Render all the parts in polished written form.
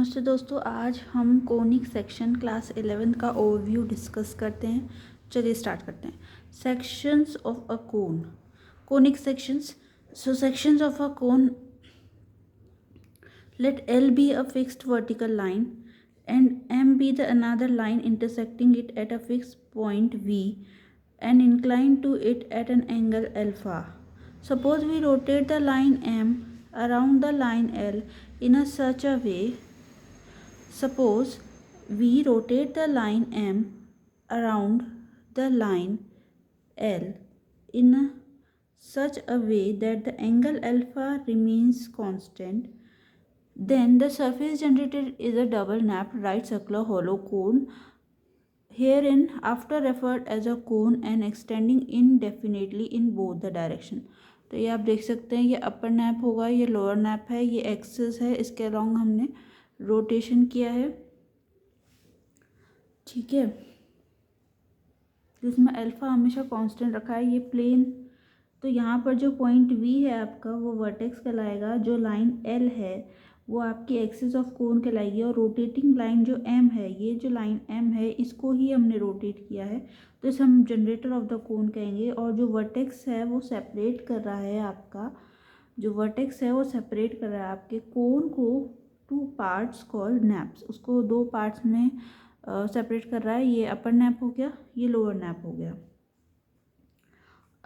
नमस्ते दोस्तों, आज हम कोनिक सेक्शन क्लास 11 का ओवरव्यू डिस्कस करते हैं। चलिए स्टार्ट करते हैं। Sections of a cone, conic sections. So sections of a cone, let L be a fixed vertical line and M be the another line intersecting it at a fixed point V and inclined to it at an angle alpha. Suppose we rotate the line M around the line L in a such a way. Suppose we rotate the line M around the line L in such a way that the angle alpha remains constant. Then the surface generated is a double napped right circular hollow cone, herein after referred as a cone and extending indefinitely in both the direction. तो ये आप देख सकते हैं, ये अपर nap होगा, ये lower nap है, ये एक्सिस है, इसके अलॉन्ग हमने रोटेशन किया है। ठीक है, जिसमें अल्फा हमेशा कांस्टेंट रखा है। ये प्लेन, तो यहाँ पर जो पॉइंट वी है आपका वो वर्टेक्स कहलाएगा, जो लाइन एल है वो आपकी एक्सिस ऑफ कोन कहलाएगी, और रोटेटिंग लाइन जो एम है, ये जो लाइन एम है इसको ही हमने रोटेट किया है, तो इसे हम जनरेटर ऑफ द कोन कहेंगे। और जो वर्टेक्स है वो सेपरेट कर रहा है आपका, जो वर्टेक्स है वो सेपरेट कर रहा है आपके कोन को टू पार्ट्स कॉल्ड नैप्स, उसको दो पार्ट्स में सेपरेट कर रहा है। ये अपर नैप हो गया, ये लोअर नैप हो गया।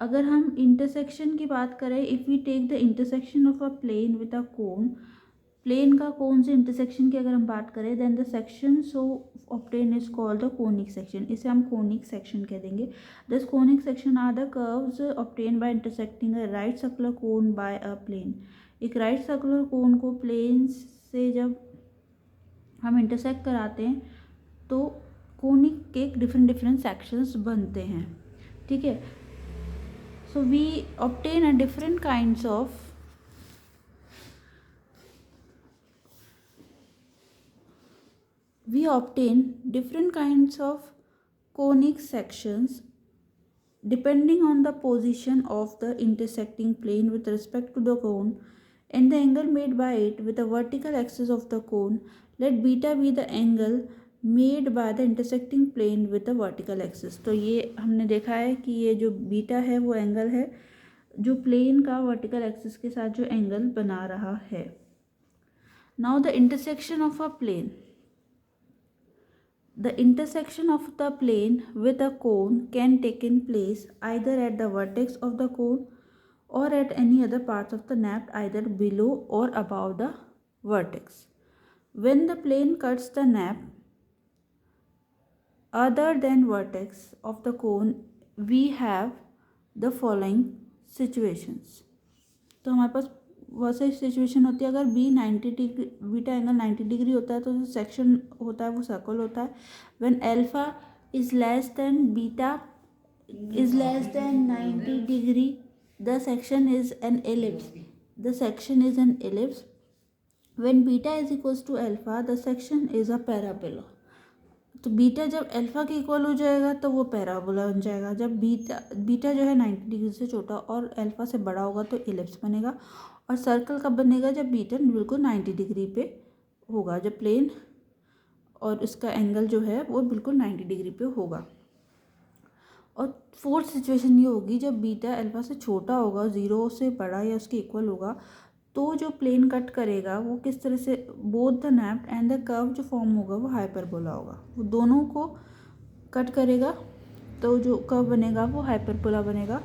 अगर हम इंटरसेक्शन की बात करें, if we take the intersection of a plane with a cone, plane का कोन से इंटरसेक्शन की अगर हम बात करें, then the section so obtain is called the conic section, इसे हम कोनिक सेक्शन कह देंगे। This conic section are the curves obtain by intersecting a right circular cone by a plane. एक राइट सर्कुलर कोन को plane से जब हम intersect कराते हैं तो कोनिक के डिफरेंट सेक्शंस बनते हैं। ठीक है, so we obtain a different kinds of conic sections depending on the position of the intersecting plane with respect to the cone and the angle made by it with the vertical axis of the cone. Let beta be the angle made by the intersecting plane with the vertical axis. तो ये हमने देखा है कि ये जो beta है वो एंगल है जो प्लेन का वर्टिकल एक्सिस के साथ जो एंगल बना रहा है। Now the intersection of a plane. The intersection of the plane with a cone can take place either at the vertex of the cone or at any other parts of the nap, either below or above the vertex. When the plane cuts the nap other than vertex of the cone, we have the following situations. तो हमारे पास वैसे situation होती है, अगर beta angle 90 degree होता है तो जो सेक्शन होता है वो सर्कल होता है। When alpha is less than beta is less than 90 degree, the section is an ellipse, the section is an ellipse. When beta is equals to alpha, the section is a parabola. तो beta जब alpha के equal हो जाएगा तो वो parabola बन जाएगा। जब बीटा जो है 90 डिग्री से छोटा और अल्फा से बड़ा होगा तो एलिप्स बनेगा। और सर्कल कब बनेगा? जब बीटा बिल्कुल 90 डिग्री पे होगा, जब प्लेन और इसका एंगल जो है वो बिल्कुल 90 डिग्री पे होगा। और फोर्थ सिचुएशन ये होगी जब बीटा अल्फा से छोटा होगा, 0 से बड़ा या उसके इक्वल होगा, तो जो प्लेन कट करेगा वो किस तरह से, both the nap and the curve जो फॉर्म होगा वो हाइपरबोला होगा, वो दोनों को कट करेगा तो जो कर्व बनेगा वो हाइपरबोला बनेगा।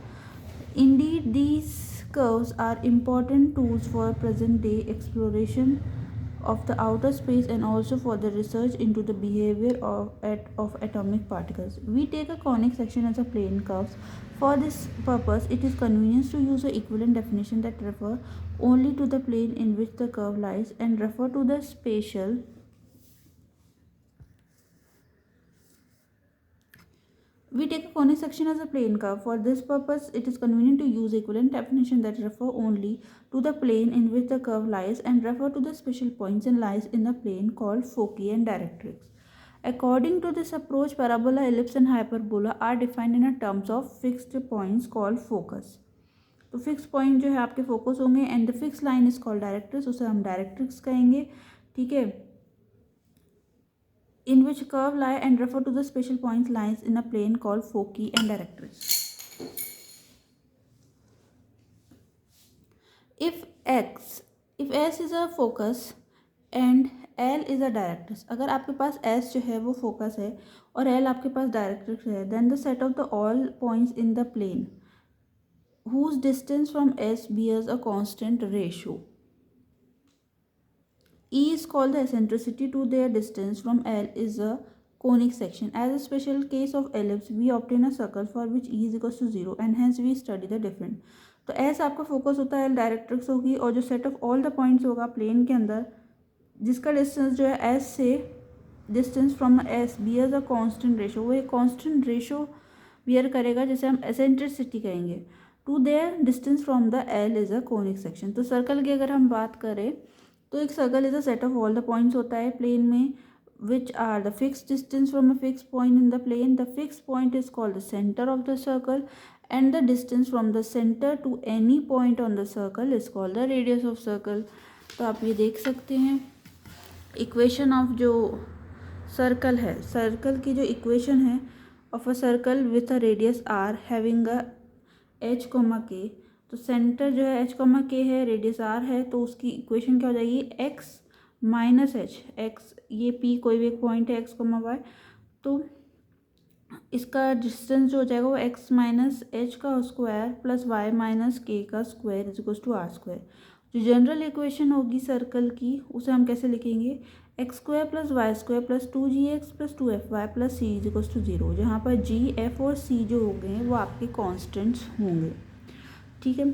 Indeed these curves are important tools for present day exploration of the outer space and also for the research into the behavior of atomic particles. We take a conic section as a plane curves. For this purpose, it is convenient to use an equivalent definition that refer only to the plane in which the curve lies and refer to the spatial We take a conic section as a plane curve. For this purpose, it is convenient to use equivalent definition that refer only to the plane in which the curve lies and refer to the special points and lies in the plane called foci and directrix. According to this approach, parabola, ellipse and hyperbola are defined in terms of fixed points called focus. तो fix point जो है आपके focus होंगे and the fix line is called directrix, उसे हम directrix कहेंगे। ठीक है, in which curve lie and refer to the special points lines in a plane called foci and directrix. If S is a focus and L is a directrix, अगर आपके पास S जो है वो फोकस है और L आपके पास directrix है, then the set of the all points in the plane whose distance from S bears a constant ratio. E is called the eccentricity to their distance from L is a conic section. As a special case of ellipse, we obtain a circle for which E is equals to 0 and hence we study the different. तो S आपका focus होता है, L directrix होगी और जो set of all the points होगा plane के अंदर जिसका डिस्टेंस जो है S से distance from S bears a constant ratio, वो एक कांस्टेंट रेशो बियर करेगा जिसे हम एसेंट्रिसिटी कहेंगे, to their distance from the L is a conic section. तो सर्कल की अगर हम बात करें तो एक circle is a set of all the points होता है प्लेन में which are the fixed distance from a fixed point in the plane. The fixed point is called the center of the circle and the distance from the center to any point on the circle is called the radius of circle. तो आप ये देख सकते हैं equation of जो circle है, circle की जो इक्वेशन है of a circle with a radius r having a h comma k. तो सेंटर जो है एच कोमा के है, रेडियस आर है, तो उसकी इक्वेशन क्या हो जाएगी एक्स माइनस एच. एक्स ये पी कोई भी एक पॉइंट है एक्स कोमा वाई, तो इसका डिस्टेंस जो हो जाएगा वो एक्स माइनस एच का square plus y minus k का square is equals to r square. जो जनरल इक्वेशन होगी सर्कल की उसे हम कैसे लिखेंगे, x square plus Y square plus 2gx plus 2fy plus c is equals to 0, जहाँ पर जी एफ और सी जो हो गए वो आपके कॉन्स्टेंट्स होंगे. ठीक है,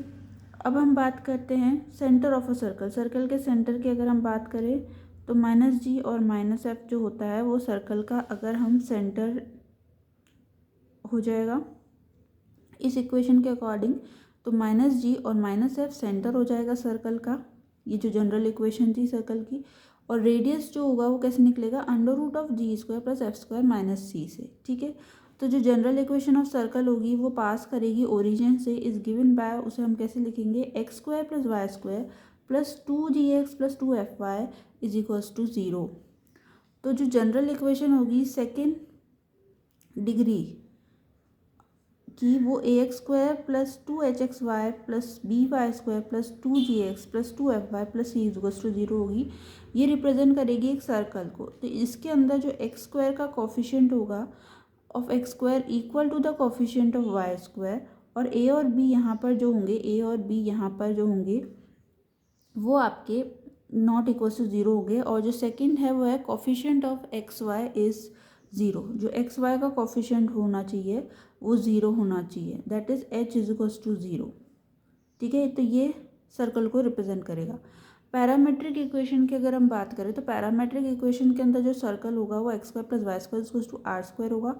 अब हम बात करते हैं centre of a circle. Circle के सेंटर की अगर हम बात करें तो माइनस जी और माइनस एफ जो होता है वो सर्कल का अगर हम सेंटर हो जाएगा इस इक्वेशन के अकॉर्डिंग, तो माइनस जी और माइनस एफ सेंटर हो जाएगा सर्कल का. ये जो जनरल इक्वेशन थी सर्कल की. और रेडियस जो होगा वो कैसे निकलेगा, under root of G square plus F square minus C से. ठीक है, तो जो जनरल इक्वेशन ऑफ सर्कल होगी वो पास करेगी ओरिजिन से, इज गिवन बाय, उसे हम कैसे लिखेंगे, x square plus Y square plus 2gx plus 2fy is equals to 0. तो जो जनरल इक्वेशन होगी सेकेंड डिग्री कि वो A X square plus 2hxy plus B Y square plus 2gx plus 2fy plus C equals to 0 होगी. ये represent करेगी एक circle को. तो इसके अंदर जो एक्स स्क्वायर का कोफिशिएंट होगा of x square equal to the coefficient of y square, और ए और बी यहाँ पर जो होंगे, ए और बी यहाँ पर जो होंगे वो आपके नॉट इक्वल्स टू 0 होंगे. और जो सेकंड है वो है coefficient of x y is 0. जो एक्स वाई का कोफिशिएंट होना चाहिए वो 0 होना चाहिए, that is h is equals to 0. ठीक है, तो ये सर्कल को रिप्रेजेंट करेगा. पैरामेट्रिक इक्वेशन की अगर हम बात करें तो पैरामेट्रिक इक्वेशन के अंदर जो सर्कल होगा वो x square plus Y square equals to r square होगा,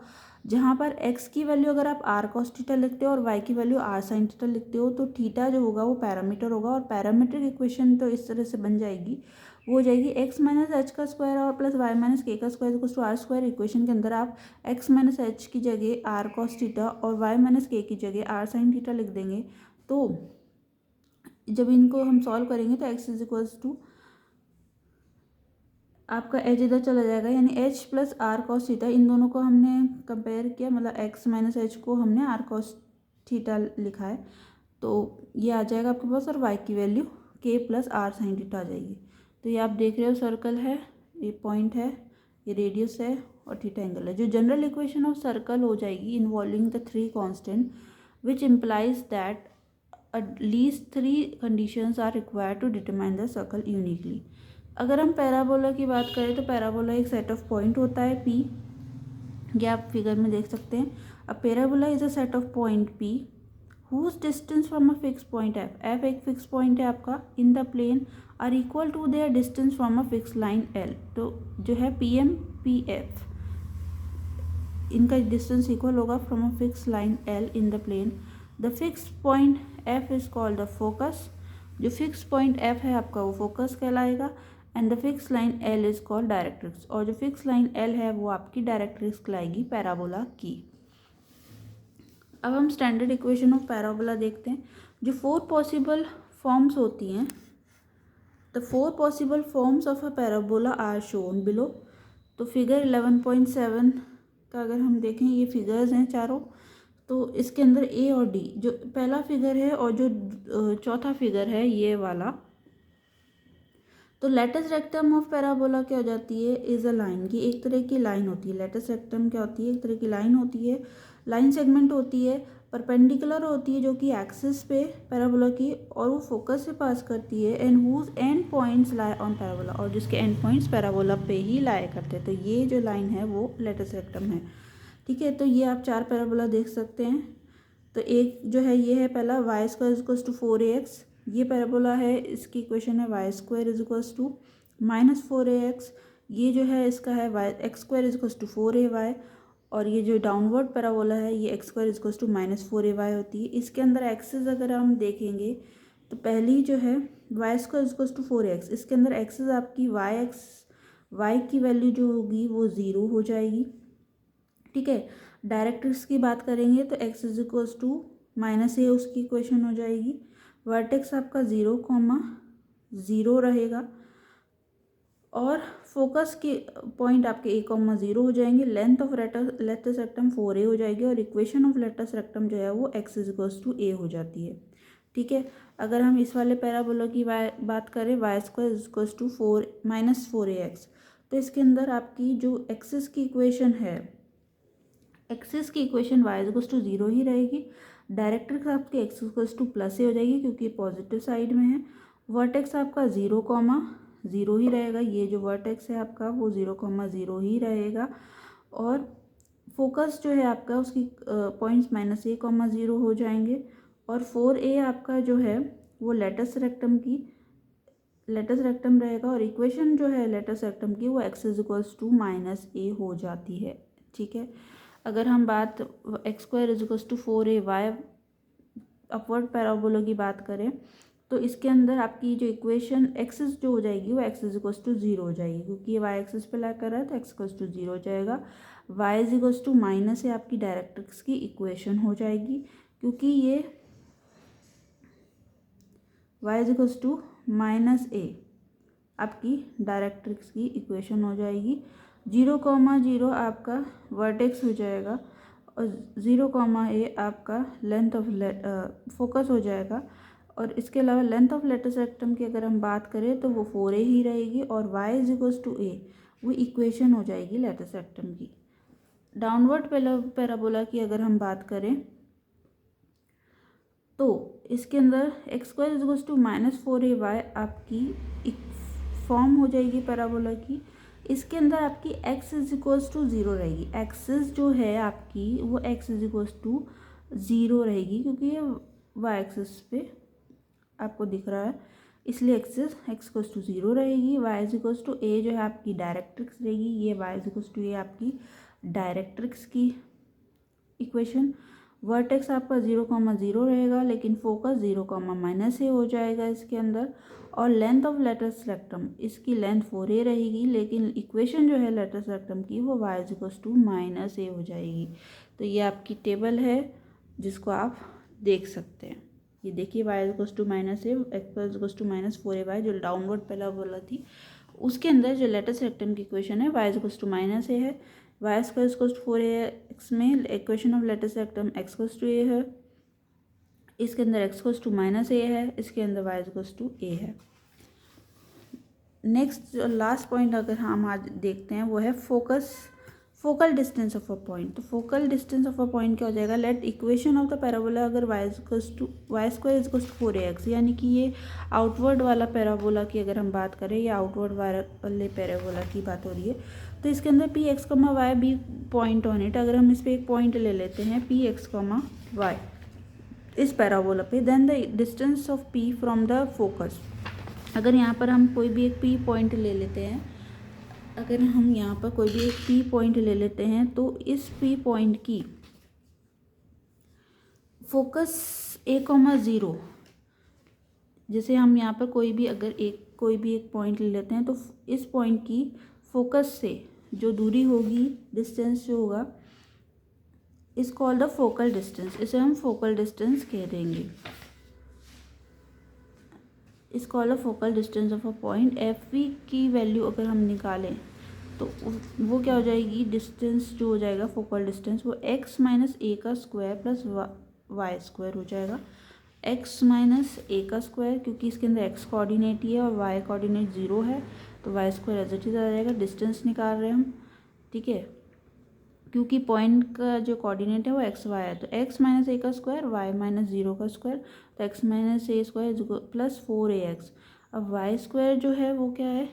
जहाँ पर एक्स की वैल्यू अगर आप आर कॉस थीटा लिखते हो और वाई की वैल्यू आर साइन थीटा लिखते हो तो थीटा जो होगा वो पैरामीटर होगा. और पैरामेट्रिक इक्वेशन तो इस तरह से बन जाएगी, वो हो जाएगी एक्स माइनस एच का स्क्वायर और प्लस वाई माइनस के का square equals to r square. Equation के अंदर आप एक्स माइनस एच की जगह आर कॉस थीटा और वाई माइनस के की जगह आर साइन थीटा लिख देंगे. तो जब इनको हम सॉल्व करेंगे तो एक्स इज इक्वल्स टू आपका एच इधर चला जाएगा, यानी H plus R cos theta, इन दोनों को हमने कंपेयर किया, मतलब एक्स माइनस एच को हमने आर कॉस थीटा लिखा है, तो ये आ जाएगा आपके पास. और वाई की वैल्यू के प्लस आर साइन थीटा आ जाएगी. तो ये आप देख रहे हो सर्कल है, ये पॉइंट है, ये रेडियस है और थीटा एंगल है. जो जनरल इक्वेशन ऑफ सर्कल हो जाएगी involving the 3 constant which implies that at least 3 conditions are required to determine the circle uniquely. अगर हम पैराबोला की बात करें तो पैराबोला एक सेट ऑफ पॉइंट होता है P, ये आप फिगर में देख सकते हैं. अब parabola is a set of point P whose distance from a fixed point f, f एक फिक्स पॉइंट है आपका in the plane, are equal to their distance from a fixed line L. तो जो है PM PF इनका distance equal होगा from a fix line L in the plane. The fix point F is called the focus. जो fix point F है आपका वो focus कहलाएगा. And the fix line L is called directrix, और जो fix line L है वो आपकी डायरेक्ट्रिक्स कहलाएगी पैराबोला की. अब हम स्टैंडर्ड इक्वेशन ऑफ पैराबोला देखते हैं. जो 4 पॉसिबल फॉर्म्स होती हैं, the 4 possible forms of a parabola are shown below. तो फिगर 11.7 का अगर हम देखें, ये फिगर्स हैं चारों, तो इसके अंदर ए और डी, जो पहला फिगर है और जो चौथा फिगर है ये वाला, तो लेटस रेक्टम ऑफ पैराबोला क्या हो जाती है, इज अ लाइन, की एक तरह की लाइन होती है। लेटस रेक्टम क्या होती है, एक तरह की लाइन होती है, लाइन सेगमेंट होती है, परपेंडिकुलर होती है जो कि एक्सिस पे पैराबोला की, और वो फोकस से पास करती है, and whose end points lie on parabola, और जिसके एंड पॉइंट्स पैराबोला पे ही लाया करते हैं। तो ये जो लाइन है वो लेटस रेक्टम है। ठीक है, तो ये आप 4 पैराबोला देख सकते हैं। तो एक जो है ये है पहला, Y square is to 4ax, ये पैराबोला है, इसकी इक्वेशन है y square is equals to -4ax। ये जो है इसका है y x square is equals to 4ay, और ये जो डाउनवर्ड पैराबोला है ये x square is equals to -4ay होती है। इसके अंदर एक्सेस अगर हम देखेंगे तो पहली जो है y square is equals to 4ax, इसके अंदर एक्सेस आपकी वाई की वैल्यू जो होगी वो 0 हो जाएगी। ठीक है, डायरेक्ट्रिक्स की बात करेंगे तो x is equals to -a उसकी इक्वेशन हो जाएगी। वर्टेक्स आपका 0,0 रहेगा, और फोकस के पॉइंट आपके a,0 हो जाएंगे। Length of latus rectum 4a हो जाएगी, और इक्वेशन ऑफ लेटस रेक्टम जो है वो x is equals to a हो जाती है। ठीक है, अगर हम इस वाले पैराबोला की बात करें, y square is equals to -4ax, तो इसके अंदर आपकी जो एक्सिस की इक्वेशन है, एक्सिस की इक्वेशन y इक्वल्स टू 0 ही रहेगी। डायरेक्ट्रिक्स आपकी x इक्वल्स टू +a हो जाएगी क्योंकि पॉजिटिव साइड में है। वर्टेक्स आपका 0,0 ही रहेगा, ये जो वर्टेक्स है आपका वो 0,0 ही रहेगा, और फोकस जो है आपका उसकी पॉइंट्स -a,0 हो जाएंगे, और 4a आपका जो है वो लेटस रेक्टम रहेगा, और इक्वेशन जो है लेटस रेक्टम की वो x is equals to -a हो जाती है। ठीक है, अगर हम बात x square is equals to 4ay upward parabola की बात करें, तो इसके अंदर आपकी जो इक्वेशन एक्सिस जो हो जाएगी वो x इज इक्वल्स टू 0 हो जाएगी, क्योंकि ये y एक्सिस पे ला कर रहा है तो x इक्वल्स टू 0 हो जाएगा। y is equals to minus है आपकी डायरेक्ट्रिक्स की इक्वेशन हो जाएगी, क्योंकि ये y is equals to -a आपकी डायरेक्ट्रिक्स की इक्वेशन हो जाएगी। 0,0 आपका वर्टेक्स हो जाएगा, और 0,a आपका लेंथ ऑफ फोकस हो जाएगा, और इसके अलावा लेंथ ऑफ लेटस रेक्टम की अगर हम बात करें तो वो 4a ही रहेगी, और y is equals to a वो इक्वेशन हो जाएगी लेटस रेक्टम की। डाउनवर्ड पैराबोला की अगर हम बात करें तो इसके अंदर x square is equals to -4ay आपकी फॉर्म हो जाएगी पैराबोला की। इसके अंदर आपकी x इज इक्वल्स टू 0 रहेगी, एक्सिस जो है आपकी वो x इज इक्वल्स टू 0 रहेगी, क्योंकि ये y एक्सिस पे आपको दिख रहा है, इसलिए एक्सिस x इक्वल्स टू 0 रहेगी। y is equals to a जो है आपकी डायरेक्ट्रिक्स रहेगी, ये y is equals to a आपकी डायरेक्ट्रिक्स की इक्वेशन। वर्टेक्स आपका 0,0 रहेगा, लेकिन फोकस 0,-a हो जाएगा इसके अंदर, और लेंथ ऑफ लेटस रेक्टम इसकी लेंथ 4a रहेगी, लेकिन इक्वेशन जो है लेटस रेक्टम की वो y is equals to -a हो जाएगी। तो ये आपकी टेबल है जिसको आप देख सकते हैं। ये देखिए y equals to -a, x equals to -4ay जो डाउनवर्ड पैराबोला थी उसके अंदर जो लेटस रेक्टम की इक्वेशन है y इक्वल्स टू -a है। Y square equals to 4ax में equation of latus rectum x equals to a है, इसके अंदर x इक्वल्स टू -a है, इसके अंदर y इक्वल्स टू a है। नेक्स्ट जो लास्ट पॉइंट अगर हम आज देखते हैं वो है focal distance of a point. तो focal distance of a point क्या हो जाएगा, let equation of the parabola अगर Y square is equals to 4ax, यानी कि ये आउटवर्ड वाला पैराबोला की अगर हम बात करें या आउटवर्ड वाले पैराबोला की बात हो रही है, तो इसके अंदर p x comma y be point on it, अगर हम इस पर एक पॉइंट ले लेते हैं पी एक्स कमा वाई इस पैराबोला पे, then the distance of p from the focus, अगर यहाँ पर हम कोई भी एक पी पॉइंट ले लेते हैं, अगर हम यहाँ पर कोई भी एक पी पॉइंट ले लेते हैं तो इस पी पॉइंट की फोकस a,0, जैसे हम यहाँ पर कोई भी एक पॉइंट ले लेते हैं तो इस पॉइंट की फोकस से जो दूरी होगी, डिस्टेंस जो होगा, is called the focal distance, इसे हम फोकल डिस्टेंस कह देंगे। Is called the focal distance of a point. F v की वैल्यू अगर हम निकालें तो वो क्या हो जाएगी, डिस्टेंस जो हो जाएगा फोकल डिस्टेंस वो x माइनस ए का स्क्वायर प्लस वाई स्क्वायर हो जाएगा। x माइनस ए का स्क्वायर, क्योंकि इसके अंदर x कोऑर्डिनेट ही है और y कोऑर्डिनेट 0 है, तो Y square as it is आ जाएगा। डिस्टेंस निकाल रहे हैं हम, ठीक है, क्योंकि पॉइंट का जो कोऑर्डिनेट है वो एक्स वाई है, तो x माइनस ए का स्क्वायर y माइनस 0 का स्क्वायर, तो x माइनस ए स्क्वायर प्लस 4ax। अब वाई स्क्वायर जो है वो क्या है,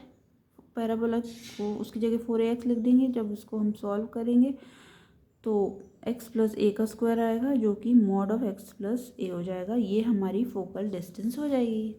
पैराबोला को उसकी जगह 4ax लिख देंगे जब उसको हम सॉल्व करेंगे, तो x प्लस ए का स्क्वायर आएगा जो कि मॉड ऑफ x प्लस ए हो जाएगा। ये हमारी फोकल डिस्टेंस हो जाएगी।